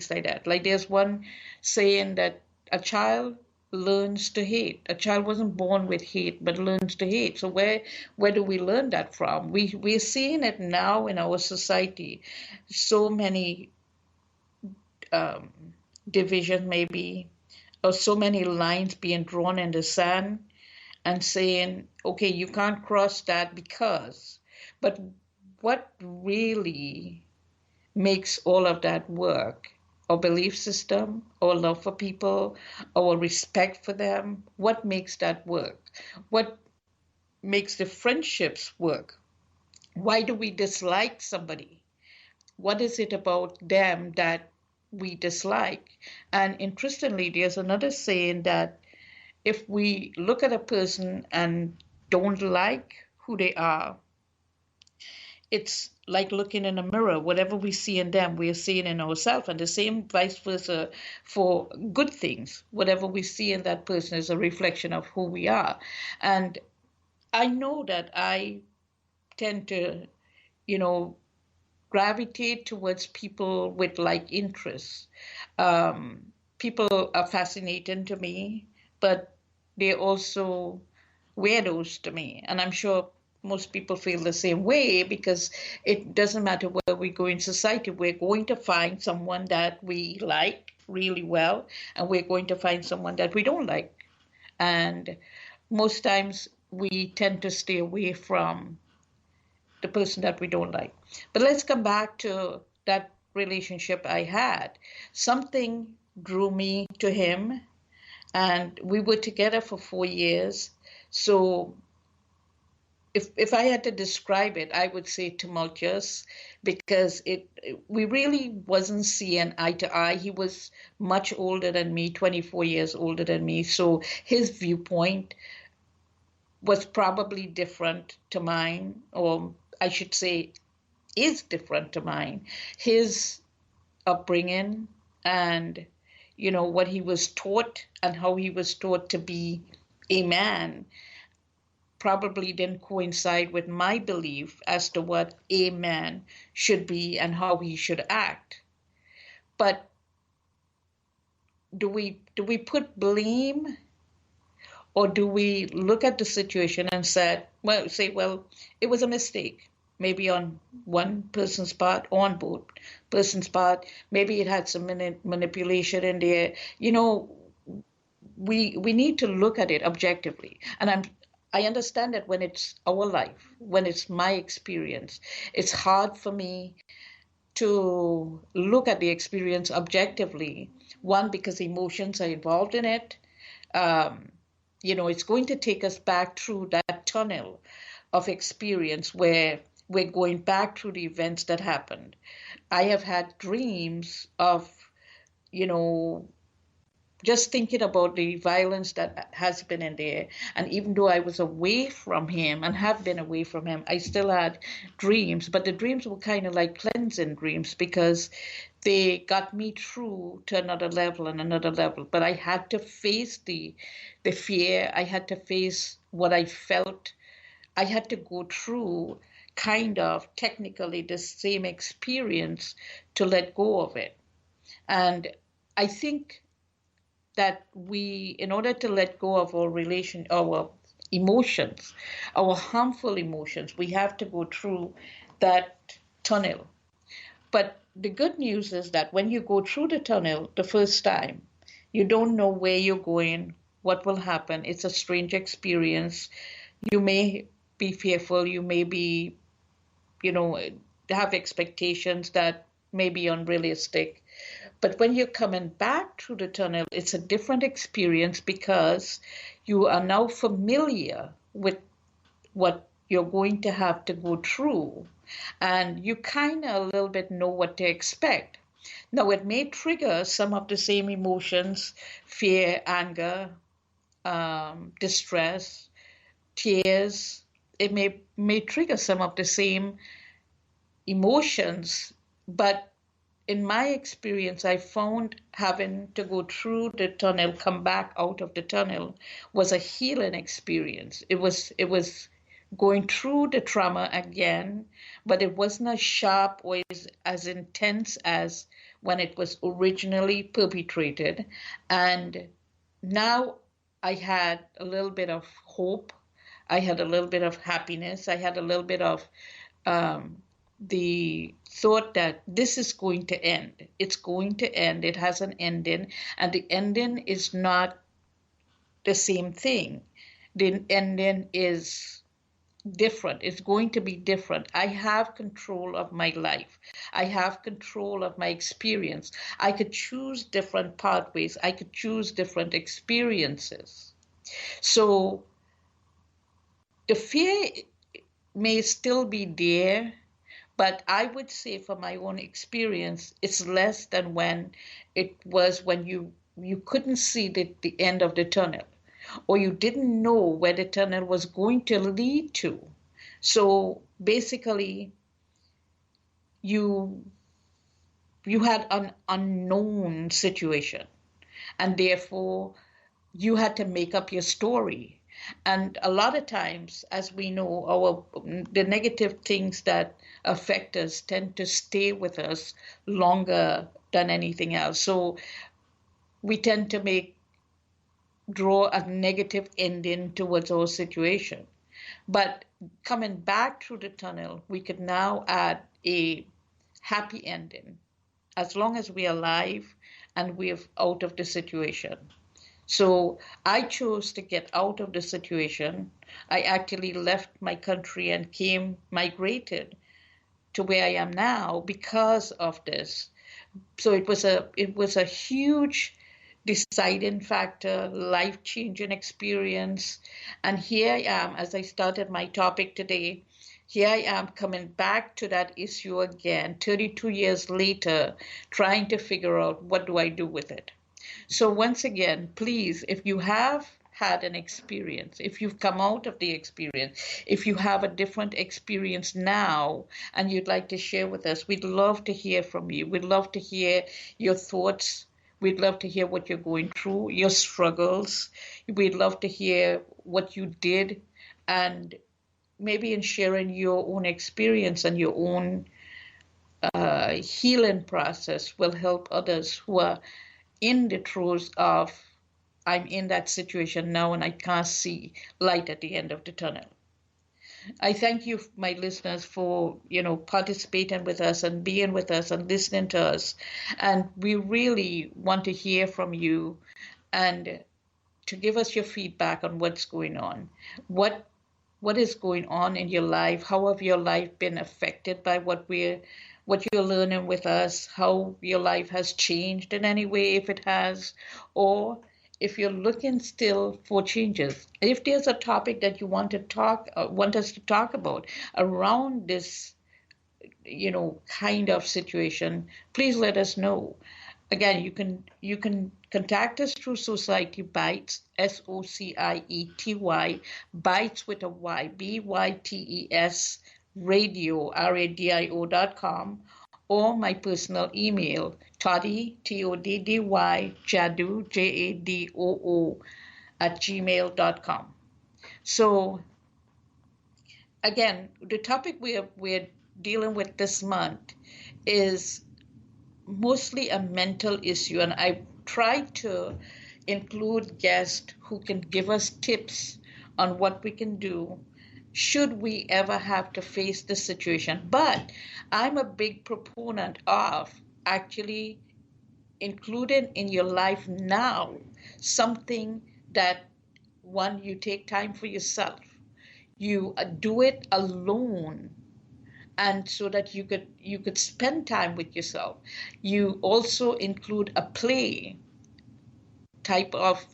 like that. Like there's one saying that a child learns to hate. A child wasn't born with hate, but learns to hate. So where do we learn that from? We're seeing it now in our society. So many um, division maybe, or so many lines being drawn in the sand and saying, okay, you can't cross that because. But what really makes all of that work? Our belief system, our love for people, our respect for them. What makes that work? What makes the friendships work? Why do we dislike somebody? What is it about them that we dislike? And interestingly, there's another saying that if we look at a person and don't like who they are, it's like looking in a mirror. Whatever we see in them, we are seeing in ourselves. And the same vice versa for good things. Whatever we see in that person is a reflection of who we are. And I know that I tend to, you know, gravitate towards people with like interests. People are fascinating to me, but they're also weirdos to me. And I'm sure most people feel the same way because it doesn't matter where we go in society, we're going to find someone that we like really well, and we're going to find someone that we don't like. And most times we tend to stay away from the person that we don't like. But let's come back to that relationship I had. Something drew me to him, and we were together for 4 years. So if I had to describe it, I would say tumultuous, because we really wasn't seeing eye to eye. He was much older than me, 24 years older than me. So his viewpoint was probably different to mine, or I should say is different to mine. His upbringing and, you know, what he was taught and how he was taught to be a man probably didn't coincide with my belief as to what a man should be and how he should act. But do we put blame, or do we look at the situation and say, well, it was a mistake, maybe on one person's part, on both person's part, maybe it had some manipulation in there. You know, we need to look at it objectively. And I understand that when it's our life, when it's my experience, it's hard for me to look at the experience objectively. One, because emotions are involved in it. You know, it's going to take us back through that tunnel of experience where we're going back through the events that happened. I have had dreams of, you know, just thinking about the violence that has been in there. And even though I was away from him and have been away from him, I still had dreams. But the dreams were kind of like cleansing dreams because they got me through to another level and another level. But I had to face the fear. I had to face what I felt. I had to go through kind of technically the same experience to let go of it. And I think that we, in order to let go of our emotions, our harmful emotions, we have to go through that tunnel. But the good news is that when you go through the tunnel the first time, you don't know where you're going, what will happen. It's a strange experience. You may be fearful, you may be, you know, have expectations that may be unrealistic. But when you're coming back through the tunnel, it's a different experience because you are now familiar with what you're going to have to go through. And you kind of a little bit know what to expect. Now, it may trigger some of the same emotions, fear, anger, distress, tears. It may trigger some of the same emotions, but in my experience, I found having to go through the tunnel, come back out of the tunnel, was a healing experience. It was going through the trauma again, but it wasn't as sharp or as intense as when it was originally perpetrated. And now I had a little bit of hope. I had a little bit of happiness. I had a little bit of um, the thought that this is going to end. It's going to end. It has an ending. And the ending is not the same thing. The ending is different. It's going to be different. I have control of my life. I have control of my experience. I could choose different pathways. I could choose different experiences. So the fear may still be there, but I would say from my own experience, it's less than when it was when you couldn't see the end of the tunnel, or you didn't know where the tunnel was going to lead to. So basically, you had an unknown situation, and therefore you had to make up your story. And a lot of times, as we know, the negative things that affect us tend to stay with us longer than anything else. So we tend to draw a negative ending towards our situation. But coming back through the tunnel, we could now add a happy ending, as long as we're alive and we're out of the situation. So I chose to get out of the situation. I actually left my country and migrated to where I am now because of this. So it was a huge deciding factor, life-changing experience. And here I am, as I started my topic today, here I am coming back to that issue again, 32 years later, trying to figure out what do I do with it. So once again, please, if you have had an experience, if you've come out of the experience, if you have a different experience now and you'd like to share with us, we'd love to hear from you. We'd love to hear your thoughts. We'd love to hear what you're going through, your struggles. We'd love to hear what you did, and maybe in sharing your own experience and your own healing process will help others who are in the throes of, I'm in that situation now and I can't see light at the end of the tunnel. I thank you, my listeners, for participating with us and being with us and listening to us. And we really want to hear from you and to give us your feedback on what's going on. What is going on in your life? How have your life been affected by what you're learning with us? How your life has changed in any way, if it has, or if you're looking still for changes. If there's a topic that you want us to talk about around this, kind of situation, please let us know. Again, you can contact us through Society Bites, SOCIETY, Bites with a Y, BYTES, radio, radio.com, or my personal email, Toddy, TODDY, Jadoo, JADOO, @gmail.com. So again, the topic we're dealing with this month is mostly a mental issue, and I tried to include guests who can give us tips on what we can do should we ever have to face this situation. But I'm a big proponent of actually including in your life now something that, one, you take time for yourself, you do it alone, and so that you could spend time with yourself. You also include a play type of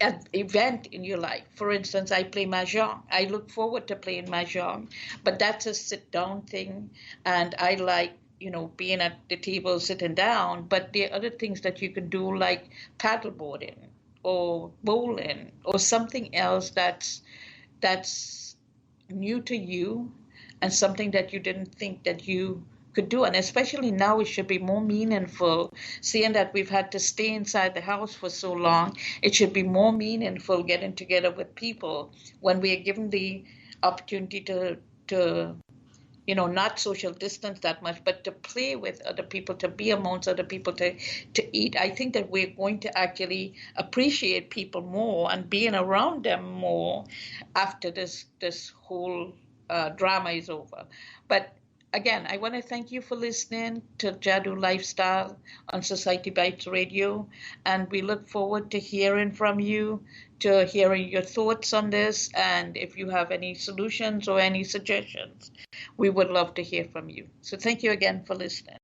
an event in your life. For instance, I play mahjong. I look forward to playing mahjong, but that's a sit-down thing, and I like being at the table sitting down. But there are other things that you can do, like paddleboarding or bowling or something else that's new to you and something that you didn't think that you could do. And especially now, it should be more meaningful, seeing that we've had to stay inside the house for so long. It should be more meaningful getting together with people when we are given the opportunity to not social distance that much, but to play with other people, to be amongst other people, to eat. I think that we're going to actually appreciate people more and being around them more after this whole drama is over. But again, I want to thank you for listening to Jadoo Lifestyle on Society Bites Radio, and we look forward to hearing from you, to hearing your thoughts on this, and if you have any solutions or any suggestions, we would love to hear from you. So thank you again for listening.